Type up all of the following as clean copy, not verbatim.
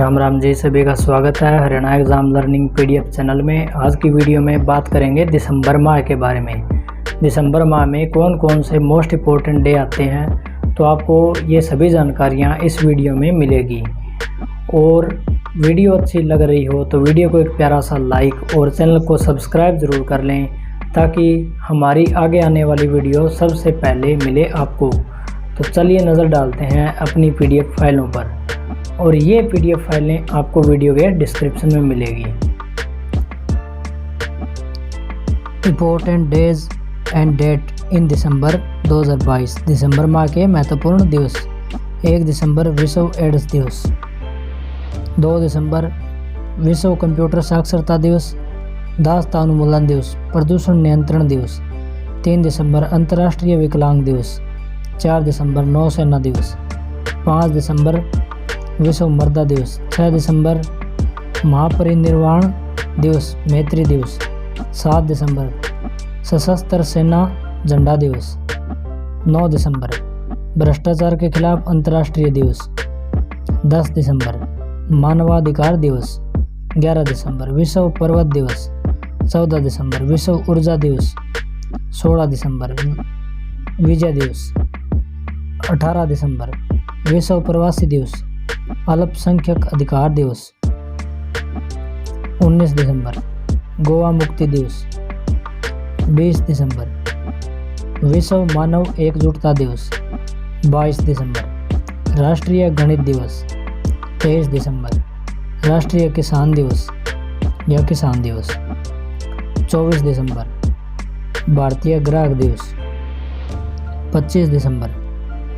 राम राम जी, सभी का स्वागत है Haryana exam learning PDF channel में। आज की वीडियो में बात करेंगे दिसंबर माह के बारे में। दिसंबर माह में कौन कौन से मोस्ट इम्पोर्टेंट डे आते हैं, तो आपको ये सभी जानकारियाँ इस वीडियो में मिलेगी। और वीडियो अच्छी लग रही हो तो वीडियो को एक प्यारा सा लाइक और चैनल को सब्सक्राइब ज़रूर कर लें, ताकि हमारी आगे आने वाली वीडियो सबसे पहले मिले आपको। तो चलिए नज़र डालते हैं अपनी पीडीएफ फाइलों पर, और ये पीडीएफ फाइलें आपको वीडियो के डिस्क्रिप्शन में मिलेगी। इम्पोर्टेंट डेज एंड डेट इन दिसंबर 2022। दिसंबर माह के महत्वपूर्ण दिवस। 1 दिसंबर विश्व एड्स दिवस। 2 दिसंबर विश्व कंप्यूटर साक्षरता दिवस, दास्ता उन्मूलन दिवस, प्रदूषण नियंत्रण दिवस। 3 दिसंबर अंतर्राष्ट्रीय विकलांग दिवस। 4 दिसंबर नौसेना दिवस। 5 दिसंबर विश्व मर्दा दिवस। 6 दिसंबर महापरिनिर्वाण दिवस, मैत्री दिवस। 7 दिसंबर सशस्त्र सेना झंडा दिवस। 9 दिसंबर भ्रष्टाचार के खिलाफ अंतर्राष्ट्रीय दिवस। 10 दिसंबर मानवाधिकार दिवस। 11 दिसंबर विश्व पर्वत दिवस। 14 दिसंबर विश्व ऊर्जा दिवस। 16 दिसंबर विजय दिवस। 18 दिसंबर विश्व प्रवासी दिवस, अल्पसंख्यक अधिकार दिवस। 19 दिसंबर गोवा मुक्ति दिवस। 20 दिसंबर विश्व मानव एकजुटता दिवस। 22 दिसंबर राष्ट्रीय गणित दिवस। 23 दिसंबर राष्ट्रीय किसान दिवस या किसान दिवस। 24 दिसंबर भारतीय ग्राहक दिवस। 25 दिसंबर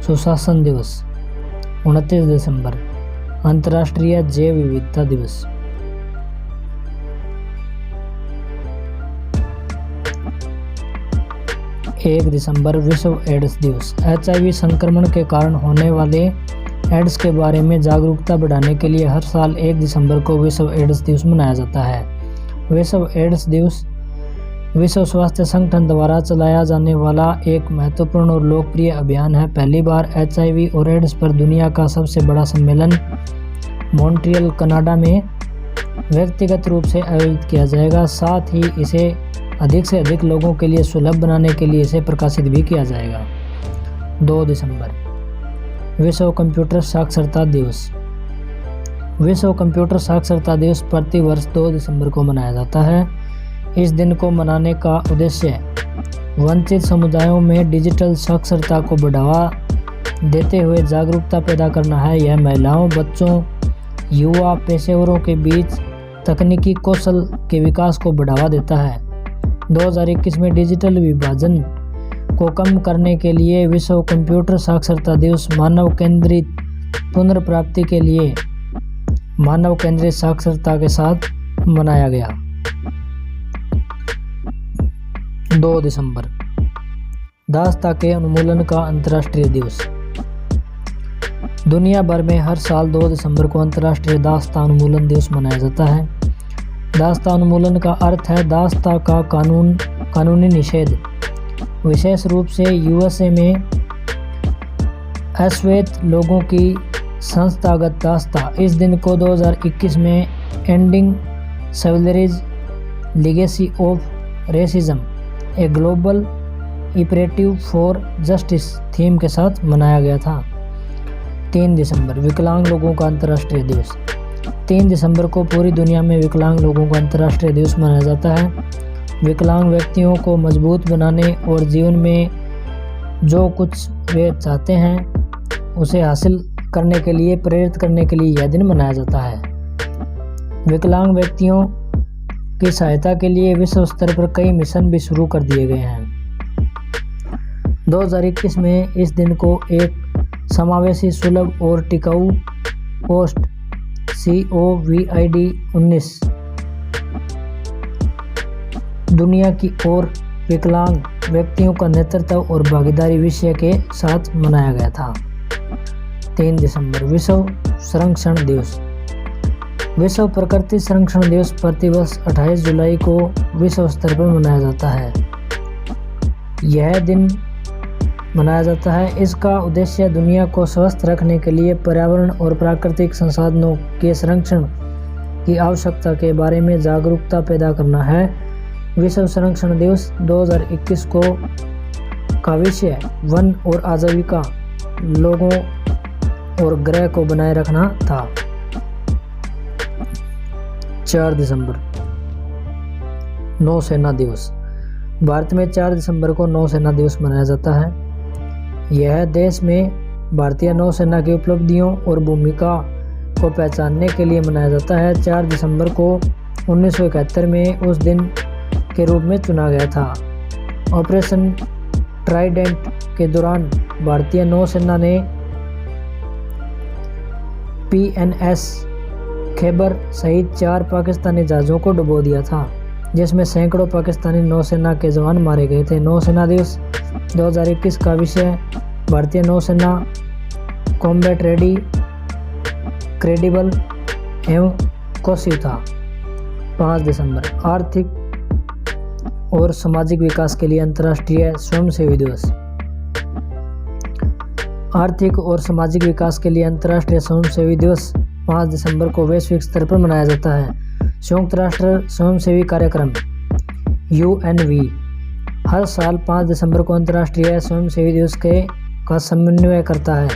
सुशासन दिवस। 29 दिसंबर अंतर्राष्ट्रीय जैव विविधता दिवस। 1 दिसंबर विश्व एड्स दिवस। HIV संक्रमण के कारण होने वाले एड्स के बारे में जागरूकता बढ़ाने के लिए हर साल 1 दिसंबर को विश्व एड्स दिवस मनाया जाता है। विश्व एड्स दिवस विश्व स्वास्थ्य संगठन द्वारा चलाया जाने वाला एक महत्वपूर्ण और लोकप्रिय अभियान है। पहली बार HIV और एड्स पर दुनिया का सबसे बड़ा सम्मेलन मॉन्ट्रियल, कनाडा में व्यक्तिगत रूप से आयोजित किया जाएगा। साथ ही इसे अधिक से अधिक लोगों के लिए सुलभ बनाने के लिए इसे प्रकाशित भी किया जाएगा। 2 दिसंबर विश्व कंप्यूटर साक्षरता दिवस। विश्व कंप्यूटर साक्षरता दिवस प्रतिवर्ष 2 दिसंबर को मनाया जाता है। इस दिन को मनाने का उद्देश्य वंचित समुदायों में डिजिटल साक्षरता को बढ़ावा देते हुए जागरूकता पैदा करना है। यह महिलाओं, बच्चों, युवा पेशेवरों के बीच तकनीकी कौशल के विकास को बढ़ावा देता है। 2021 में डिजिटल विभाजन को कम करने के लिए विश्व कंप्यूटर साक्षरता दिवस मानव केंद्रित पुनर्प्राप्ति के लिए मानव केंद्रित साक्षरता के साथ मनाया गया। 2 दिसंबर दास्ता के उन्मूलन का अंतर्राष्ट्रीय दिवस। दुनिया भर में हर साल 2 दिसंबर को अंतर्राष्ट्रीय दास्ता उन्मूलन दिवस मनाया जाता है। दास्ता उन्मूलन का अर्थ है दास्ता का कानूनी निषेध। विशेष रूप से USA में अश्वेत लोगों की संस्थागत दास्ता। इस दिन को 2021 में ending slavery's legacy of racism, a global imperative for justice theme के साथ मनाया गया था। 3 दिसंबर विकलांग लोगों का अंतर्राष्ट्रीय दिवस। 3 दिसंबर को पूरी दुनिया में विकलांग लोगों का अंतर्राष्ट्रीय दिवस मनाया जाता है। विकलांग व्यक्तियों को मजबूत बनाने और जीवन में जो कुछ वे चाहते हैं उसे हासिल करने के लिए प्रेरित करने के लिए यह दिन मनाया जाता है। विकलांग व्यक्तियों की सहायता के लिए विश्व स्तर पर कई मिशन भी शुरू कर दिए गए हैं। 2021 में इस दिन को एक समावेशी, सुलभ और टिकाऊ पोस्ट COVID-19 दुनिया की ओर विकलांग व्यक्तियों का नेतृत्व और भागीदारी विषय के साथ मनाया गया था। 3 दिसंबर विश्व संरक्षण दिवस। विश्व प्रकृति संरक्षण दिवस प्रतिवर्ष 28 जुलाई को विश्व स्तर पर मनाया जाता है। यह दिन मनाया जाता है। इसका उद्देश्य दुनिया को स्वस्थ रखने के लिए पर्यावरण और प्राकृतिक संसाधनों के संरक्षण की आवश्यकता के बारे में जागरूकता पैदा करना है। विश्व संरक्षण दिवस 2021 का विषय वन और आजीविका, लोगों और ग्रह को बनाए रखना था। 4 दिसंबर नौसेना दिवस। भारत में 4 दिसंबर को नौसेना दिवस मनाया जाता है। यह देश में भारतीय नौसेना की उपलब्धियों और भूमिका को पहचानने के लिए मनाया जाता है। 4 दिसंबर को 1971 में उस दिन के रूप में चुना गया था। ऑपरेशन ट्राइडेंट के दौरान भारतीय नौसेना ने PNS खैबर सहित 4 पाकिस्तानी जहाज़ों को डुबो दिया था, जिसमें सैकड़ों पाकिस्तानी नौसेना के जवान मारे गए थे। नौसेना दिवस 2021 का विषय भारतीय नौसेना कॉम्बैट रेडी, क्रेडिबल एवं कोसिव था। 5 दिसंबर आर्थिक और सामाजिक विकास के लिए अंतर्राष्ट्रीय स्वयंसेवी दिवस। आर्थिक और सामाजिक विकास के लिए अंतर्राष्ट्रीय स्वयंसेवी दिवस 5 दिसंबर को वैश्विक स्तर पर मनाया जाता है। संयुक्त राष्ट्र स्वयंसेवी कार्यक्रम UNV हर साल 5 दिसंबर को अंतर्राष्ट्रीय स्वयंसेवी दिवस का समन्वय करता है।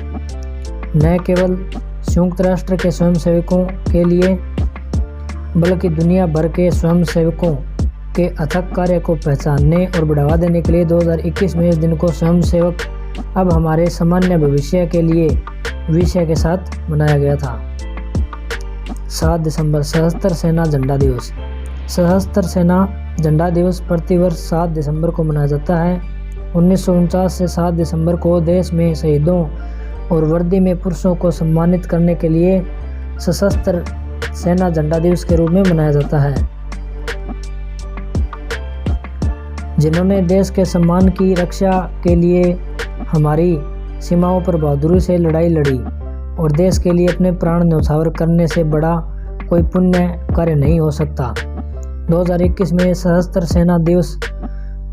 न केवल संयुक्त राष्ट्र के स्वयंसेवकों के लिए बल्कि दुनिया भर के स्वयंसेवकों के अथक कार्य को पहचानने और बढ़ावा देने के लिए 2021 में इस दिन को स्वयंसेवक अब हमारे सामान्य भविष्य के लिए विषय के साथ मनाया गया था। 7 दिसंबर सशस्त्र सेना झंडा दिवस। सशस्त्र सेना झंडा दिवस प्रतिवर्ष 7 दिसंबर को मनाया जाता है। 1949 से 7 दिसंबर को देश में शहीदों और वर्दी में पुरुषों को सम्मानित करने के लिए सशस्त्र सेना झंडा दिवस के रूप में मनाया जाता है, जिन्होंने देश के सम्मान की रक्षा के लिए हमारी सीमाओं पर बहादुरी से लड़ाई लड़ी और देश के लिए अपने प्राण न्यौछावर करने से बड़ा कोई पुण्य कार्य नहीं हो सकता। 2021 में सशस्त्र सेना दिवस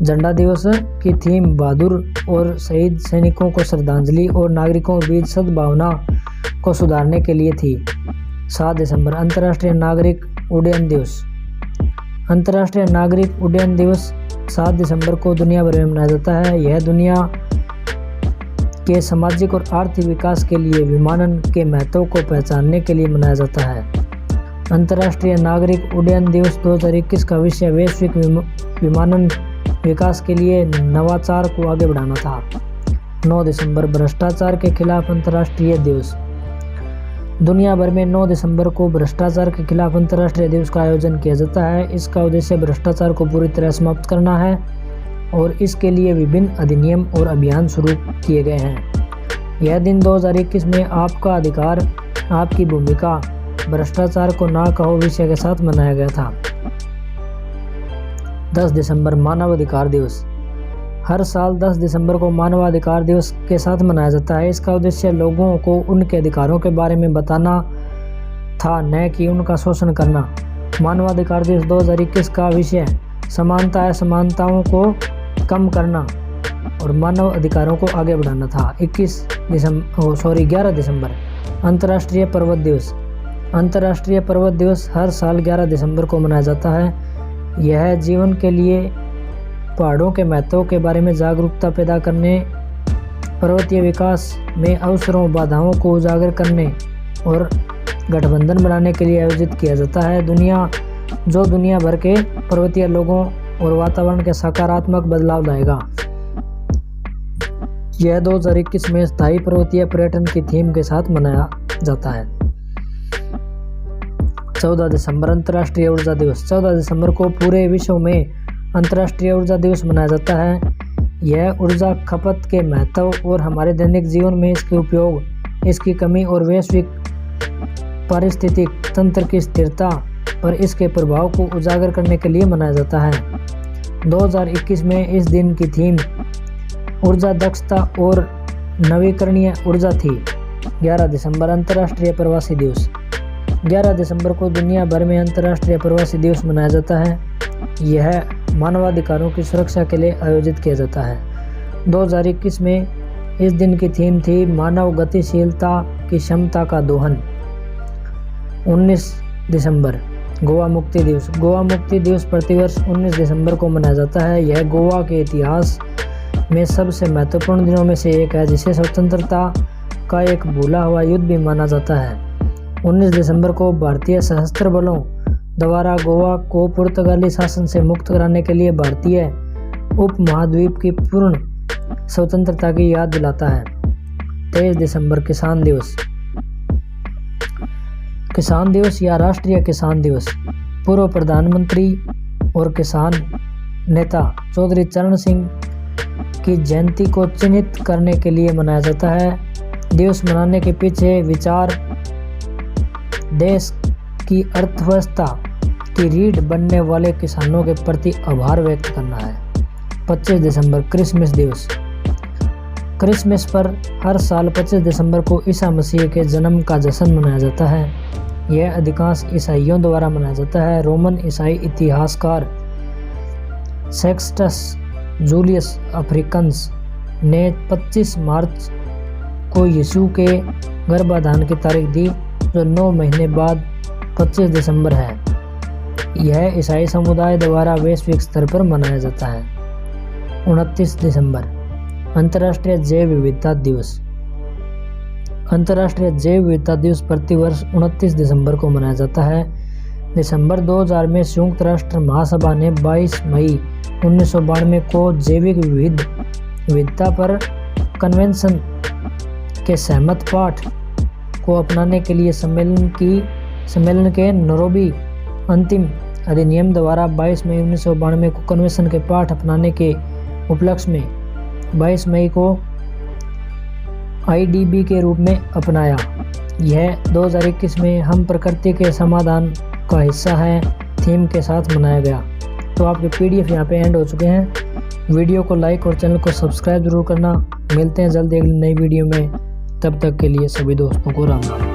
झंडा दिवस की थीम बहादुर और शहीद सैनिकों को श्रद्धांजलि और नागरिकों के बीच सद्भावना को सुधारने के लिए थी। 7 दिसंबर अंतर्राष्ट्रीय नागरिक उड्डयन दिवस। अंतर्राष्ट्रीय नागरिक उड्डयन दिवस 7 दिसंबर को दुनिया भर में मनाया जाता है। यह दुनिया के सामाजिक और आर्थिक विकास के लिए विमानन के महत्व को पहचानने के लिए मनाया जाता है। अंतर्राष्ट्रीय नागरिक उड्डयन दिवस 2021 का विषय वैश्विक विमानन विकास के लिए नवाचार को आगे बढ़ाना था। 9 दिसंबर भ्रष्टाचार के खिलाफ अंतर्राष्ट्रीय दिवस। दुनिया भर में 9 दिसंबर को भ्रष्टाचार के खिलाफ अंतर्राष्ट्रीय दिवस का आयोजन किया जाता है। इसका उद्देश्य भ्रष्टाचार को पूरी तरह समाप्त करना है और इसके लिए विभिन्न अधिनियम और अभियान शुरू किए गए हैं। यह दिन 2021 में आपका अधिकार, आपकी भूमिका, भ्रष्टाचार को ना कहो विषय के साथ मनाया गया था। 10 दिसंबर मानवाधिकार दिवस। हर साल 10 दिसंबर को मानवाधिकार दिवस के साथ मनाया जाता है। इसका उद्देश्य लोगों को उनके अधिकारों के बारे में बताना था, न कि उनका शोषण करना। मानवाधिकार दिवस 2021 का विषय समानता असमानताओं को कम करना और मानव अधिकारों को आगे बढ़ाना था। 11 दिसंबर अंतर्राष्ट्रीय पर्वत दिवस। अंतर्राष्ट्रीय पर्वत दिवस हर साल 11 दिसंबर को मनाया जाता है। यह जीवन के लिए पहाड़ों के महत्व के बारे में जागरूकता पैदा करने, पर्वतीय विकास में अवसरों, बाधाओं को उजागर करने और गठबंधन बनाने के लिए आयोजित किया जाता है। दुनिया भर के पर्वतीय लोगों और वातावरण के सकारात्मक बदलाव लाएगा। यह 2021 में स्थायी पर्वतीय पर्यटन की थीम के साथ मनाया जाता है। 14 दिसंबर अंतर्राष्ट्रीय ऊर्जा दिवस। 14 दिसंबर को पूरे विश्व में अंतर्राष्ट्रीय ऊर्जा दिवस मनाया जाता है। यह ऊर्जा खपत के महत्व और हमारे दैनिक जीवन में इसके उपयोग, इसकी कमी और वैश्विक पारिस्थितिक तंत्र की स्थिरता पर इसके प्रभाव को उजागर करने के लिए मनाया जाता है। 2021 में इस दिन की थीम ऊर्जा दक्षता और नवीकरणीय ऊर्जा थी। 11 दिसंबर अंतर्राष्ट्रीय प्रवासी दिवस। 11 दिसंबर को दुनिया भर में अंतर्राष्ट्रीय प्रवासी दिवस मनाया जाता है। यह मानवाधिकारों की सुरक्षा के लिए आयोजित किया जाता है। 2021 में इस दिन की थीम थी मानव गतिशीलता की क्षमता का दोहन। 19 दिसंबर गोवा मुक्ति दिवस। गोवा मुक्ति दिवस प्रतिवर्ष 19 दिसंबर को मनाया जाता है। यह गोवा के इतिहास में सबसे महत्वपूर्ण दिनों में से एक है, जिसे स्वतंत्रता का एक भूला हुआ युद्ध भी माना जाता है। 19 दिसंबर को भारतीय सशस्त्र बलों द्वारा गोवा को पुर्तगाली शासन से मुक्त कराने के लिए भारतीय उपमहाद्वीप की पूर्ण स्वतंत्रता की याद दिलाता है। 23 दिसंबर किसान दिवस। किसान दिवस या राष्ट्रीय किसान दिवस पूर्व प्रधानमंत्री और किसान नेता चौधरी चरण सिंह की जयंती को चिन्हित करने के लिए मनाया जाता है। दिवस मनाने के पीछे विचार देश की अर्थव्यवस्था की रीढ़ बनने वाले किसानों के प्रति आभार व्यक्त करना है। 25 दिसंबर क्रिसमस दिवस। क्रिसमस पर हर साल 25 दिसंबर को ईसा मसीह के जन्म का जश्न मनाया जाता है। यह अधिकांश ईसाइयों द्वारा मनाया जाता है। रोमन ईसाई इतिहासकार सेक्सटस जूलियस अफ्रीकन्स ने 25 मार्च को यीशु के गर्भाधान की तारीख दी, जो 9 महीने बाद 25 दिसंबर है। यह ईसाई समुदाय द्वारा वैश्विक स्तर पर मनाया जाता है। 29 दिसंबर अंतर्राष्ट्रीय जैव विविधता दिवस। अंतर्राष्ट्रीय जैव विविधता दिवस प्रतिवर्ष 29 दिसंबर को मनाया जाता है। दिसंबर 2000 में संयुक्त राष्ट्र महासभा ने 22 मई 1992 को जैविक विविधता पर कन्वेंशन के सहमत पाठ को अपनाने के लिए सम्मेलन के नैरोबी अंतिम अधिनियम द्वारा 22 मई 1992 को कन्वेंशन के पाठ अपनाने के उपलक्ष्य में 22 मई को IDB के रूप में अपनाया। यह 2021 में हम प्रकृति के समाधान का हिस्सा है थीम के साथ मनाया गया। तो आपके PDF यहाँ पे एंड हो चुके हैं। वीडियो को लाइक और चैनल को सब्सक्राइब जरूर करना। मिलते हैं जल्द एक नई वीडियो में, तब तक के लिए सभी दोस्तों को राम राम।